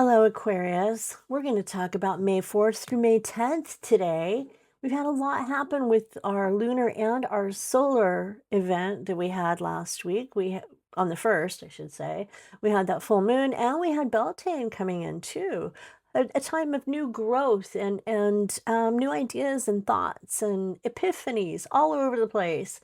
Hello, Aquarius. We're going to talk about May 4th through May 10th today. We've had a lot happen with our lunar and our solar event that we had last week. On the 1st, I should say. We had that full moon and we had Beltane coming in too. A time of new growth and new ideas and thoughts and epiphanies all over the place.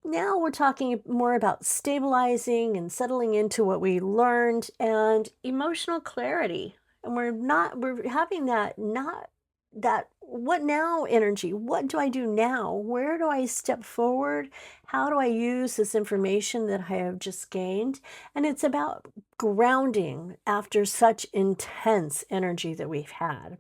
Now we're talking more about stabilizing and settling into what we learned and emotional clarity. And we're having not that what now energy. What do I do now? Where do I step forward? How do I use this information that I have just gained? And it's about grounding after such intense energy that we've had.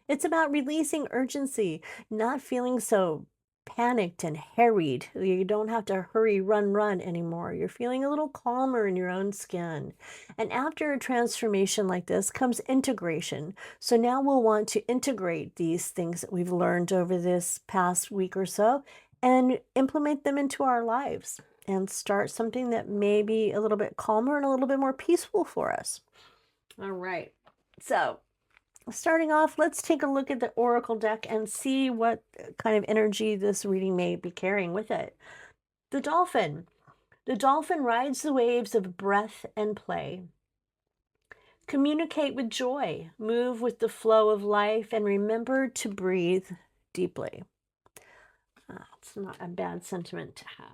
It's about releasing urgency, not feeling so panicked and harried. You don't have to hurry, run anymore. You're feeling a little calmer in your own skin. And after a transformation like this comes integration. So now we'll want to integrate these things that we've learned over this past week or so and implement them into our lives and start something that may be a little bit calmer and a little bit more peaceful for us. All right. So, starting off, let's take a look at the oracle deck and see what kind of energy this reading may be carrying with it. The dolphin. The dolphin rides the waves of breath and play. Communicate with joy, move with the flow of life, and remember to breathe deeply. It's not a bad sentiment to have.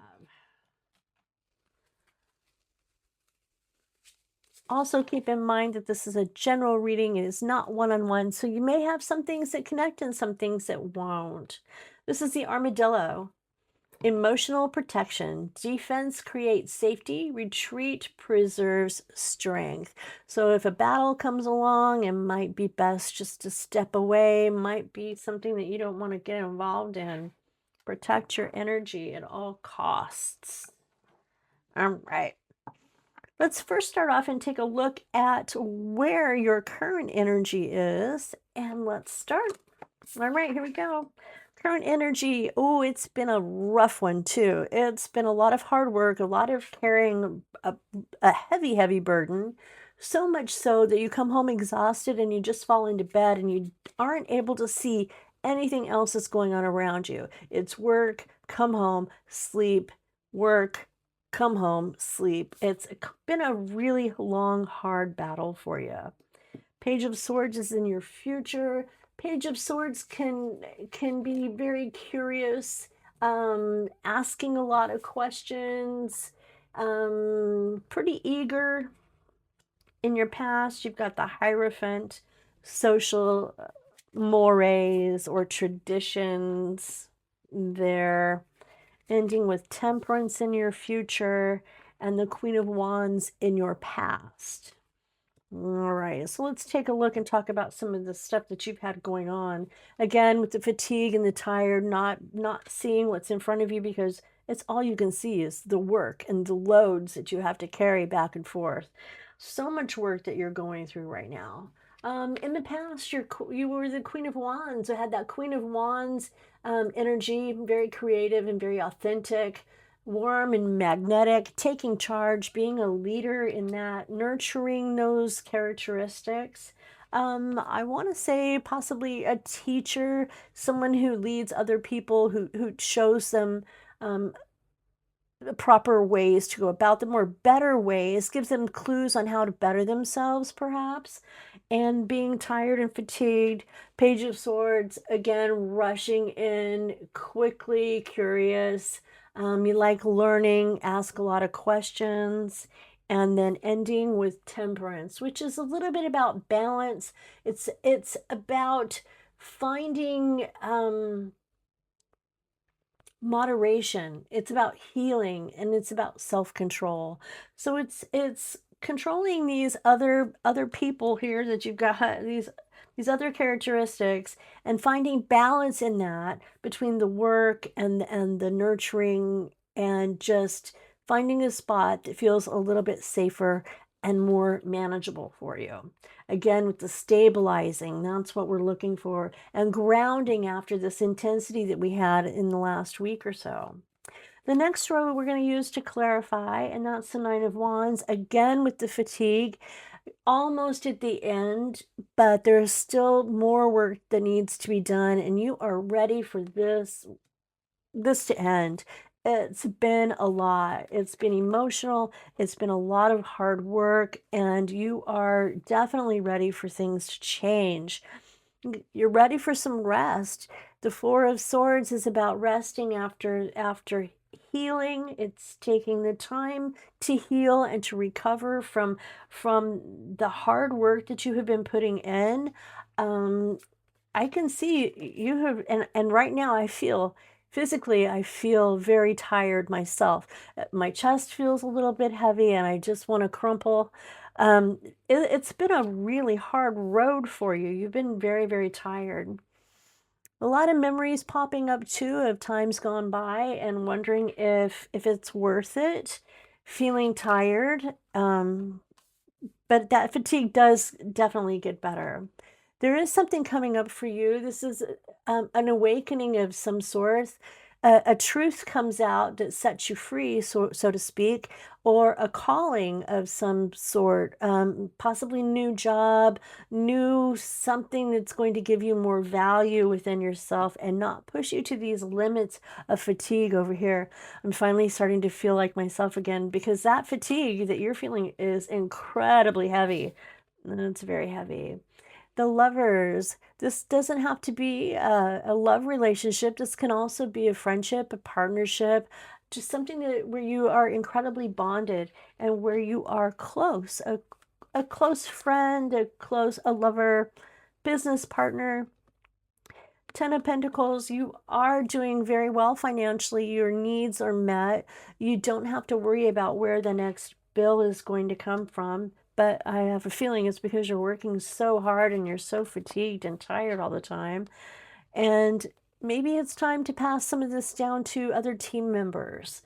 Also, keep in mind that this is a general reading. It is not one-on-one, so you may have some things that connect and some things that won't. This is the armadillo. Emotional protection. Defense creates safety. Retreat preserves strength. So if a battle comes along, it might be best just to step away. Might be something that you don't want to get involved in. Protect your energy at all costs. All right. Let's first start off and take a look at where your current energy is. And let's start. All right, here we go. Current energy. Oh, it's been a rough one too. It's been a lot of hard work, a lot of carrying a heavy burden. So much so that you come home exhausted and you just fall into bed and you aren't able to see anything else that's going on around you. It's work, come home, sleep, work, come home, sleep. It's been a really long, hard battle for you. Page of Swords is in your future. Page of Swords can be very curious, asking a lot of questions, pretty eager. In your past, you've got the Hierophant, social mores or traditions there, ending with Temperance in your future and the Queen of Wands in your past. All right, so let's take a look and talk about some of the stuff that you've had going on. Again, with the fatigue and the tired, not seeing what's in front of you because it's all you can see is the work and the loads that you have to carry back and forth. So much work that you're going through right now. In the past, you were the Queen of Wands. You had that Queen of Wands energy, very creative and very authentic, warm and magnetic, taking charge, being a leader in that, nurturing those characteristics. I want to say possibly a teacher, someone who leads other people, who shows them the proper ways to go about them or better ways, gives them clues on how to better themselves, perhaps. And being tired and fatigued, Page of Swords, again, rushing in quickly, curious. You like learning, ask a lot of questions, and then ending with Temperance, which is a little bit about balance. It's about finding moderation. It's about healing and it's about self-control. So it's controlling these other people here that you've got, these other characteristics, and finding balance in that between the work and the nurturing, and just finding a spot that feels a little bit safer and more manageable for you. Again, with the stabilizing, that's what we're looking for, and grounding after this intensity that we had in the last week or so. The next row we're going to use to clarify, and that's the Nine of Wands, again with the fatigue. almost at the end, but there's still more work that needs to be done, and you are ready for this to end. It's been a lot. It's been emotional. It's been a lot of hard work, and you are definitely ready for things to change. You're ready for some rest. The Four of Swords is about resting after healing. It's taking the time to heal and to recover from the hard work that you have been putting in. Um, I can see you have, and right now I feel physically, I feel very tired myself. My chest feels a little bit heavy and I just want to crumple. It's been a really hard road for you. You've been very, very tired. A lot of memories popping up too of times gone by and wondering if it's worth it. Feeling tired. But that fatigue does definitely get better. There is something coming up for you. This is an awakening of some sort. A truth comes out that sets you free, so to speak, or a calling of some sort, possibly new job, new something that's going to give you more value within yourself and not push you to these limits of fatigue over here. I'm finally starting to feel like myself again because that fatigue that you're feeling is incredibly heavy. It's very heavy. The Lovers. This doesn't have to be a love relationship. This can also be a friendship, a partnership, just something that where you are incredibly bonded and where you are close, a close friend, a lover, business partner. Ten of Pentacles, you are doing very well financially. Your needs are met. You don't have to worry about where the next bill is going to come from. But I have a feeling it's because you're working so hard and you're so fatigued and tired all the time. And maybe it's time to pass some of this down to other team members.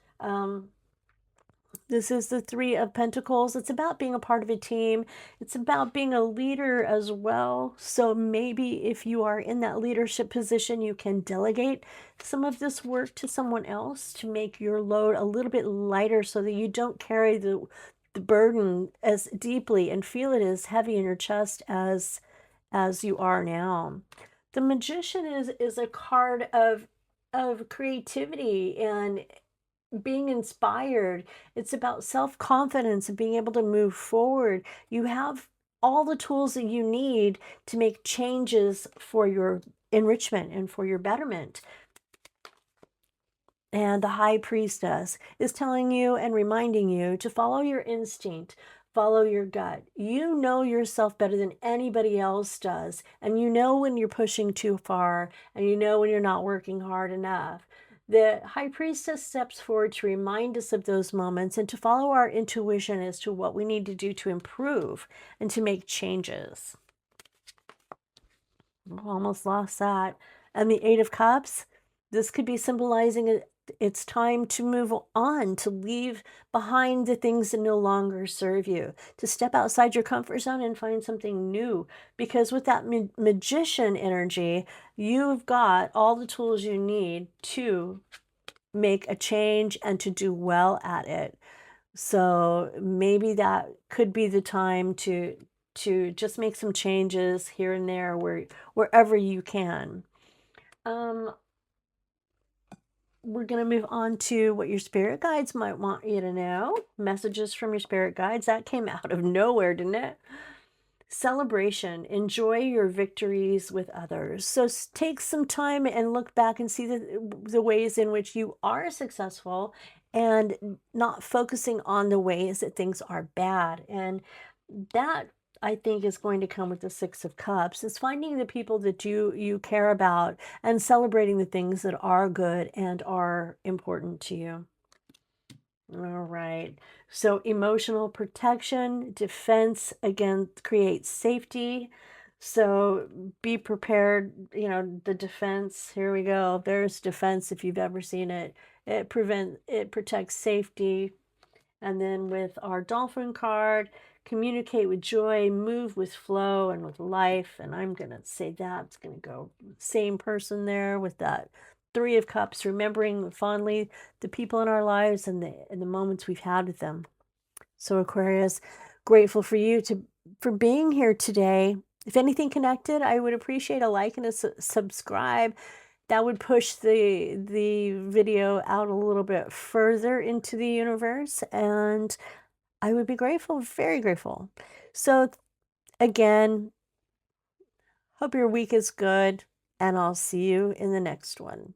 This is the Three of Pentacles. It's about being a part of a team. It's about being a leader as well. So maybe if you are in that leadership position, you can delegate some of this work to someone else to make your load a little bit lighter so that you don't carry the burden as deeply and feel it as heavy in your chest as you are now. The Magician is a card of creativity and being inspired. It's about self-confidence and being able to move forward. You have all the tools that you need to make changes for your enrichment and for your betterment. And the High Priestess is telling you and reminding you to follow your instinct, follow your gut. You know yourself better than anybody else does. And you know when you're pushing too far, and you know when you're not working hard enough. The High Priestess steps forward to remind us of those moments and to follow our intuition as to what we need to do to improve and to make changes. Almost lost that. And the Eight of Cups, this could be symbolizing it's time to move on, to leave behind the things that no longer serve you, to step outside your comfort zone and find something new. Because with that magician energy, you've got all the tools you need to make a change and to do well at it. So maybe that could be the time to just make some changes here and there wherever you can. We're going to move on to what your spirit guides might want you to know. Messages from your spirit guides. That came out of nowhere, didn't it? Celebration. Enjoy your victories with others. So take some time and look back and see the ways in which you are successful and not focusing on the ways that things are bad. And that, I think, is going to come with the Six of Cups. It's finding the people that you care about and celebrating the things that are good and are important to you. All right. So emotional protection, defense, again, creates safety. So be prepared. You know, the defense, here we go. There's defense if you've ever seen it. It protects safety. And then with our Dolphin card, communicate with joy, move with flow and with life. And I'm going to say that's going to go same person there with that Three of Cups, remembering fondly the people in our lives and the moments we've had with them. So Aquarius, grateful for you to for being here today. If anything connected, I would appreciate a like and a subscribe. That would push the video out a little bit further into the universe, and I would be grateful, very grateful. So again, hope your week is good, and I'll see you in the next one.